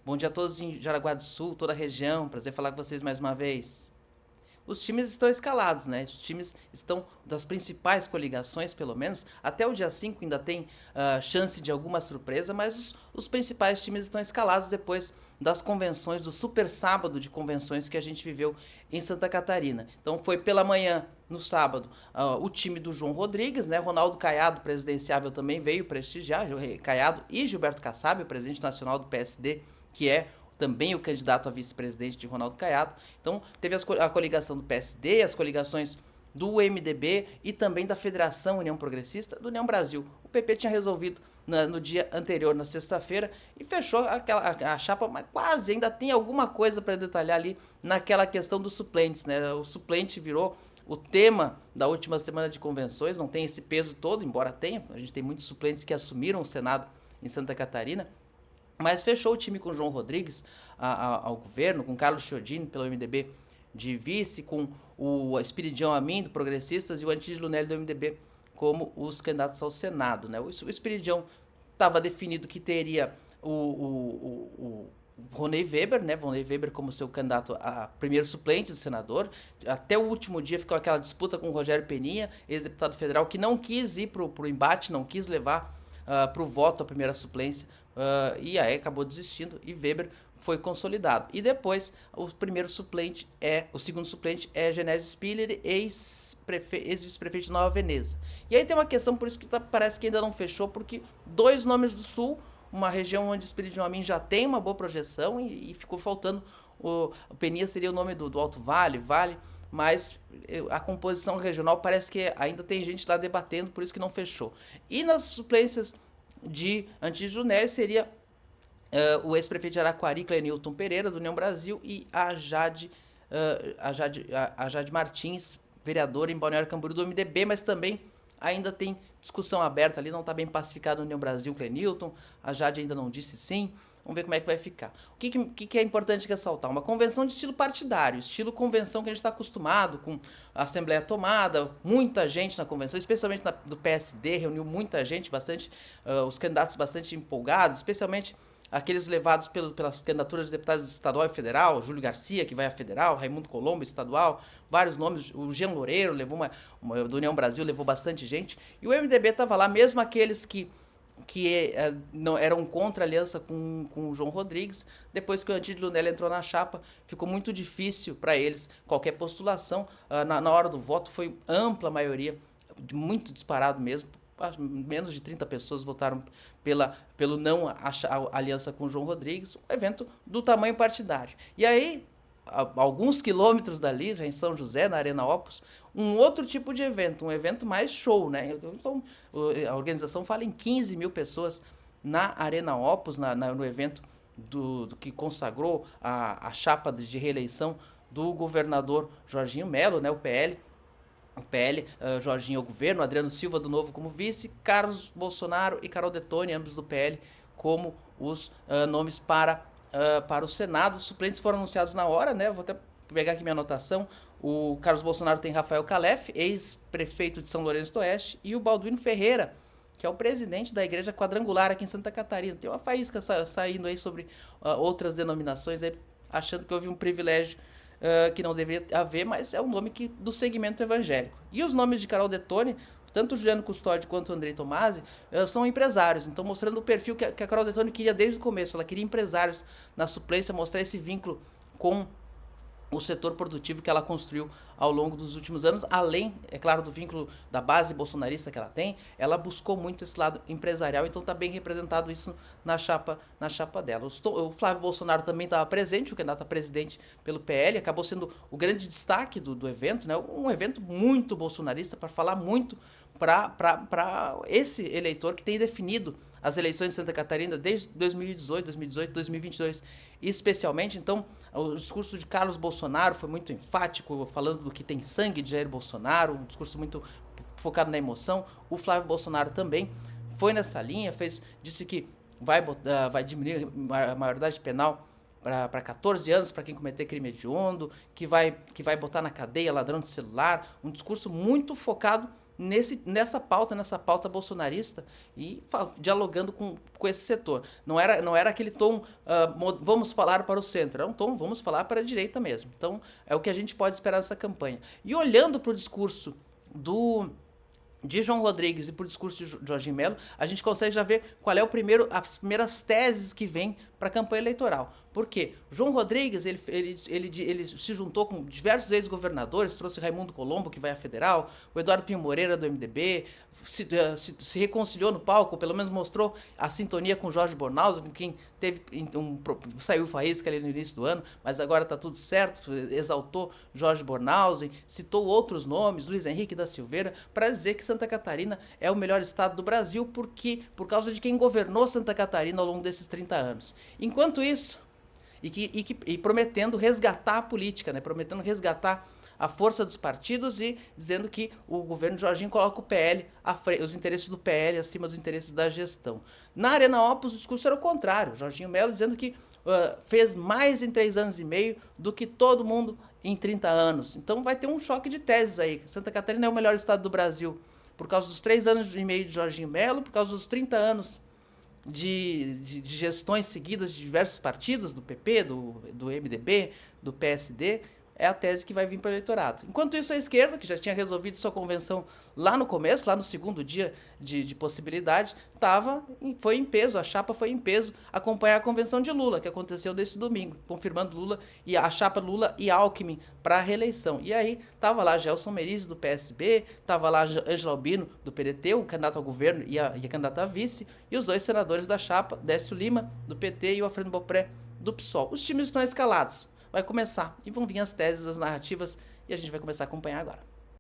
Bom dia a todos em Jaraguá do Sul, toda a região. Prazer falar com vocês mais uma vez. Os times estão escalados, né? Os times estão das principais coligações, pelo menos. Até o dia 5 ainda tem chance de alguma surpresa, mas os principais times estão escalados depois das convenções, do super sábado de convenções que a gente viveu em Santa Catarina. Então foi pela manhã, no sábado, o time do João Rodrigues, né? Ronaldo Caiado, presidenciável, também veio prestigiar. Caiado e Gilberto Kassab, o presidente nacional do PSD, que é também o candidato a vice-presidente de Ronaldo Caiado. Então, teve a coligação do PSD, as coligações do MDB e também da Federação União Progressista do União Brasil. O PP tinha resolvido no dia anterior, na sexta-feira, e fechou a chapa, mas quase ainda tem alguma coisa para detalhar ali naquela questão dos suplentes, né? O suplente virou o tema da última semana de convenções, não tem esse peso todo, embora tenha. A gente tem muitos suplentes que assumiram o Senado em Santa Catarina, mas fechou o time com o João Rodrigues ao governo, com Carlos Chiodini pelo MDB de vice, com o Espiridião Amin do Progressistas e o Antídio Lunelli do MDB como os candidatos ao Senado. Né? O Espiridião estava definido que teria o Ronei Weber, né? Ronei Weber como seu candidato a primeiro suplente de senador. Até o último dia ficou aquela disputa com o Rogério Peninha, ex-deputado federal, que não quis ir para o embate, não quis levar para o voto a primeira suplência. E aí acabou desistindo e Weber foi consolidado. E depois o segundo suplente é Genésio Spiller, ex-vice-prefeito de Nova Veneza. E aí tem uma questão, por isso que parece que ainda não fechou, porque dois nomes do Sul, uma região onde o Espírito de Amin já tem uma boa projeção e ficou faltando. O Peninha seria o nome do Alto Vale, mas a composição regional parece que ainda tem gente lá debatendo, por isso que não fechou. E nas suplências de Antídio Lunelli seria o ex-prefeito de Araquari, Clenilton Pereira, do União Brasil, e a Jade Martins, vereadora em Balneário Camboriú do MDB, mas também ainda tem discussão aberta ali, não está bem pacificado no União Brasil, Clenilton, a Jade ainda não disse sim. Vamos ver como é que vai ficar. O que é importante ressaltar? Uma convenção de estilo partidário, estilo convenção que a gente está acostumado, com a Assembleia tomada, muita gente na convenção, especialmente do PSD, reuniu muita gente, os candidatos bastante empolgados, especialmente aqueles levados pelas candidaturas de deputados estadual e federal, Júlio Garcia, que vai a federal, Raimundo Colombo, estadual, vários nomes, o Jean Loureiro levou do União Brasil, levou bastante gente, e o MDB estava lá, mesmo aqueles que não eram contra a aliança com o João Rodrigues. Depois que o Antídio Lunelli entrou na chapa, ficou muito difícil para eles qualquer postulação. Na hora do voto foi ampla maioria, muito disparado mesmo. Menos de 30 pessoas votaram pelo não a aliança com o João Rodrigues, um evento do tamanho partidário. E aí, a alguns quilômetros dali, já em São José, na Arena Opus, um outro tipo de evento, um evento mais show, né? Então, a organização fala em 15 mil pessoas na Arena Opus, no evento do que consagrou a chapa de reeleição do governador Jorginho Melo, né? O PL, Jorginho ao governo, Adriano Silva do Novo como vice, Carlos Bolsonaro e Carol Detoni, ambos do PL, como os nomes para o Senado. Os suplentes foram anunciados na hora, né? Vou até pegar aqui minha anotação. O Carlos Bolsonaro tem Rafael Calef, ex-prefeito de São Lourenço do Oeste, e o Balduino Ferreira, que é o presidente da Igreja Quadrangular aqui em Santa Catarina. Tem uma faísca saindo aí sobre outras denominações, aí, achando que houve um privilégio que não deveria haver, mas é um nome do segmento evangélico. E os nomes de Carol Detoni, tanto o Juliano Custódio quanto o Andrei Tomasi, são empresários, então mostrando o perfil que a Carol Detoni queria desde o começo. Ela queria empresários na suplência, mostrar esse vínculo com o setor produtivo que ela construiu ao longo dos últimos anos, além, é claro, do vínculo da base bolsonarista que ela tem. Ela buscou muito esse lado empresarial, então está bem representado isso na chapa dela. O Flávio Bolsonaro também estava presente, o candidato a presidente pelo PL, acabou sendo o grande destaque do evento, né? Um evento muito bolsonarista, para falar muito para esse eleitor que tem definido as eleições de Santa Catarina desde 2018, 2022, especialmente. Então, o discurso de Carlos Bolsonaro foi muito enfático, falando do que tem sangue de Jair Bolsonaro, um discurso muito focado na emoção. O Flávio Bolsonaro também foi nessa linha, disse que vai diminuir a maioridade penal para 14 anos para quem cometer crime hediondo, que vai botar na cadeia ladrão de celular, um discurso muito focado nessa pauta bolsonarista e dialogando com esse setor. Não era aquele tom, vamos falar para o centro, era um tom, vamos falar para a direita mesmo. Então, é o que a gente pode esperar dessa campanha. E olhando para o discurso de João Rodrigues e por discurso de Jorginho Melo, a gente consegue já ver qual é as primeiras teses que vêm para a campanha eleitoral. Por quê? João Rodrigues, ele se juntou com diversos ex-governadores, trouxe Raimundo Colombo, que vai à federal, o Eduardo Pinho Moreira, do MDB, se reconciliou no palco, pelo menos mostrou a sintonia com Jorge Bornhausen, com quem saiu faísca ali no início do ano, mas agora está tudo certo, exaltou Jorge Bornhausen, citou outros nomes, Luiz Henrique da Silveira, para dizer que Santa Catarina é o melhor estado do Brasil, por causa de quem governou Santa Catarina ao longo desses 30 anos. Enquanto isso, e prometendo resgatar a política, né? Prometendo resgatar a força dos partidos e dizendo que o governo de Jorginho coloca o PL, os interesses do PL acima dos interesses da gestão. Na Arena Opus, o discurso era o contrário. Jorginho Melo dizendo que fez mais em 3 anos e meio do que todo mundo em 30 anos. Então vai ter um choque de teses aí. Santa Catarina é o melhor estado do Brasil por causa dos 3 anos e meio de Jorginho Melo, por causa dos 30 anos de gestões seguidas de diversos partidos, do PP, do MDB, do PSD, é a tese que vai vir para o eleitorado. Enquanto isso, a esquerda, que já tinha resolvido sua convenção lá no começo, lá no segundo dia de possibilidade, foi em peso, a chapa foi em peso acompanhar a convenção de Lula, que aconteceu nesse domingo, confirmando Lula e a chapa Lula e Alckmin para a reeleição. E aí estava lá Gelson Merisi, do PSB, estava lá Ângela Albino, do PDT, o candidato ao governo e a candidata a vice, e os 2 senadores da chapa, Décio Lima, do PT, e o Alfredo Bopré, do PSOL. Os times estão escalados. Vai começar e vão vir as teses, as narrativas, e a gente vai começar a acompanhar agora.